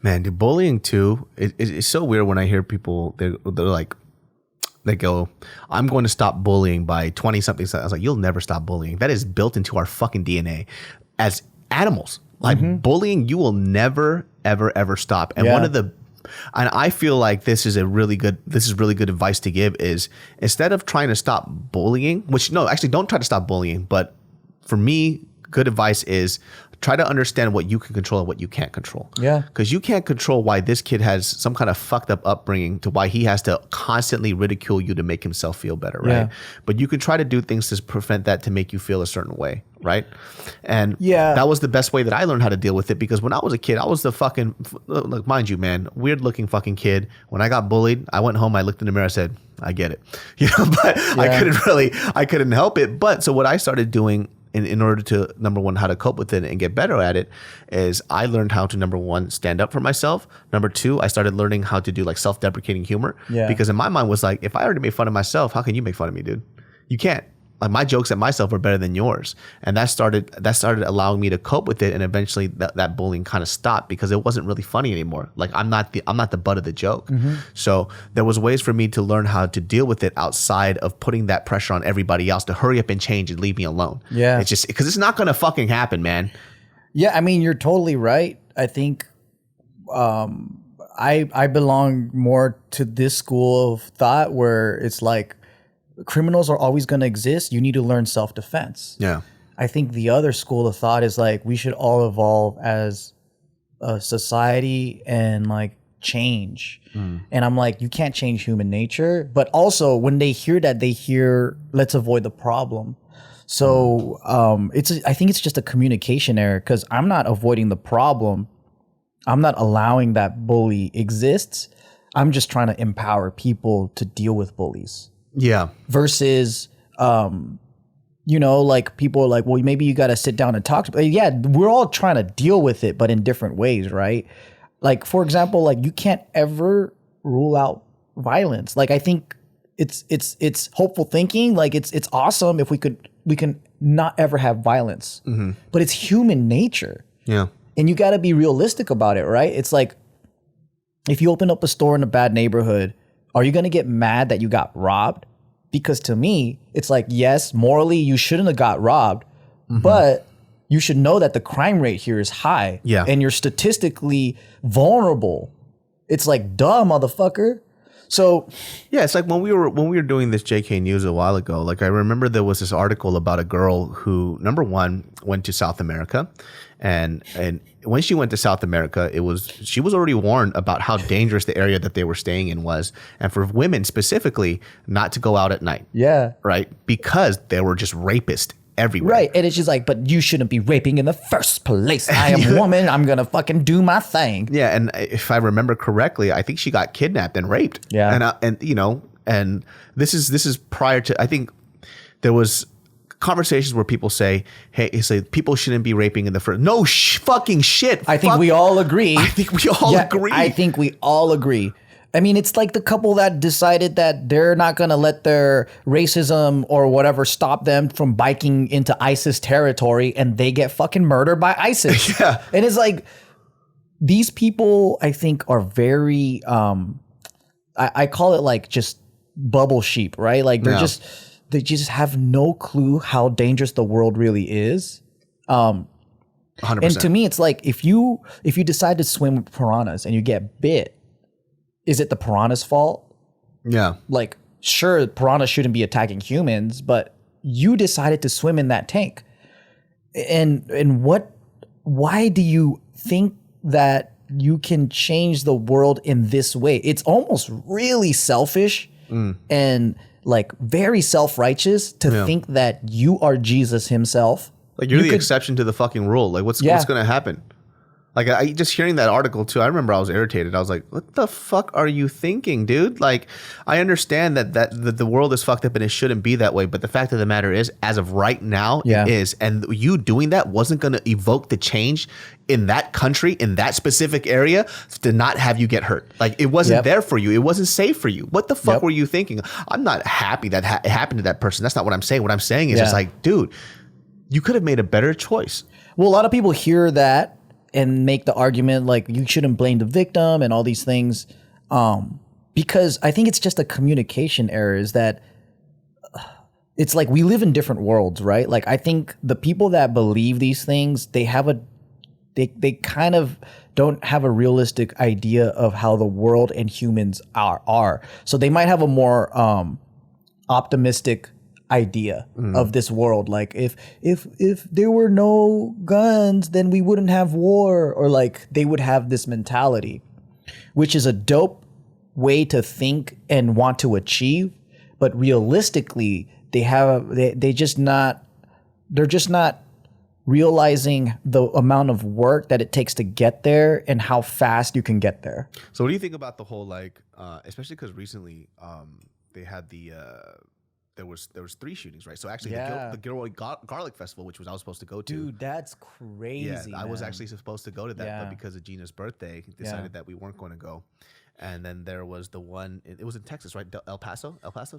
Man, dude, bullying too. It's so weird when I hear people. They're like, they go, "I'm going to stop bullying by 20 something." I was like, "You'll never stop bullying. That is built into our fucking DNA as animals. Like bullying, you will never, ever, ever stop." And and I feel like this is really good advice to give is instead of trying to stop bullying, which no, actually don't try to stop bullying. But for me, good advice is try to understand what you can control and what you can't control. Yeah. Because you can't control why this kid has some kind of fucked up upbringing to why he has to constantly ridicule you to make himself feel better, right? Yeah. But you can try to do things to prevent that to make you feel a certain way, right? And that was the best way that I learned how to deal with it because when I was a kid, I was the fucking, look, mind you, man, weird looking fucking kid. When I got bullied, I went home, I looked in the mirror, I said, I get it. But I couldn't help it. But so what I started doing in order to, number one, how to cope with it and get better at it is I learned how to, number one, stand up for myself. Number two, I started learning how to do like self-deprecating humor. Yeah. Because in my mind was like, if I already made fun of myself, how can you make fun of me, dude? You can't. Like my jokes at myself are better than yours. And that started allowing me to cope with it. And eventually that bullying kind of stopped because it wasn't really funny anymore. Like I'm not the butt of the joke. So there was ways for me to learn how to deal with it outside of putting that pressure on everybody else to hurry up and change and leave me alone. Yeah. It's just because it's not going to fucking happen, man. Yeah. I mean, you're totally right. I think I belong more to this school of thought where it's like, criminals are always going to exist. You need to learn self-defense. Yeah. I think the other school of thought is like we should all evolve as a society and like change. And I'm like, you can't change human nature. But also when they hear that, they hear, let's avoid the problem. So I think it's just a communication error because I'm not avoiding the problem. I'm not allowing that bully exists. I'm just trying to empower people to deal with bullies. Yeah. Versus, like people are like, well, maybe you got to sit down and talk to. Yeah, we're all trying to deal with it, but in different ways, right? Like, for example, like you can't ever rule out violence. Like, I think it's hopeful thinking. Like, it's awesome if we can not ever have violence, but it's human nature. Yeah. And you got to be realistic about it, right? It's like if you open up a store in a bad neighborhood, are you going to get mad that you got robbed? Because to me, it's like, yes, morally, you shouldn't have got robbed, but you should know that the crime rate here is high. Yeah. And you're statistically vulnerable. It's like, duh, motherfucker. So yeah, it's like when we were doing this JK News a while ago, like I remember there was this article about a girl who, number one, went to South America. And when she went to South America, she was already warned about how dangerous the area that they were staying in was. And for women specifically, not to go out at night. Yeah. Right? Because there were just rapists everywhere. Right. And it's just like, but you shouldn't be raping in the first place. I am a woman. I'm going to fucking do my thing. Yeah. And if I remember correctly, I think she got kidnapped and raped. Yeah. And this is prior to, I think there was conversations where people say, hey, people shouldn't be raping in the first. No fucking shit. I think we all agree. I think we all agree. I think we all agree. I mean, it's like the couple that decided that they're not going to let their racism or whatever stop them from biking into ISIS territory and they get fucking murdered by ISIS. Yeah. And it's like, these people, I think, are very, I call it like just bubble sheep, right? Like they just have no clue how dangerous the world really is. 100%. And to me, it's like if you decide to swim with piranhas and you get bit, is it the piranha's fault? Yeah. Like, sure, piranhas shouldn't be attacking humans, but you decided to swim in that tank. And why do you think that you can change the world in this way? It's almost really selfish and like very self-righteous to think that you are Jesus himself. Like you're the exception to the fucking rule. Like what's going to happen? Like I just hearing that article too, I remember I was irritated. I was like, what the fuck are you thinking, dude? Like I understand that the world is fucked up and it shouldn't be that way. But the fact of the matter is, as of right now, it is. And you doing that wasn't going to evoke the change in that country, in that specific area, to not have you get hurt. Like it wasn't there for you. It wasn't safe for you. What the fuck were you thinking? I'm not happy that it happened to that person. That's not what I'm saying. What I'm saying is just like, dude, you could have made a better choice. Well, a lot of people hear that and make the argument like you shouldn't blame the victim and all these things, because I think it's just a communication error. Is that it's like we live in different worlds, right? Like I think the people that believe these things, they kind of don't have a realistic idea of how the world and humans are. So they might have a more optimistic idea of this world. Like if there were no guns, then we wouldn't have war, or like they would have this mentality, which is a dope way to think and want to achieve. But realistically, they're just not realizing the amount of work that it takes to get there and how fast you can get there. So what do you think about the whole like, especially because recently they had there was 3 shootings, right? So actually the Gilroy Garlic Festival, which I was supposed to go to. Dude, that's crazy. Yeah, I was actually supposed to go to that, but Yeah. because of Gina's birthday, decided that we weren't going to go. And then there was the one, it was in Texas, right? El Paso? Yeah, El Paso.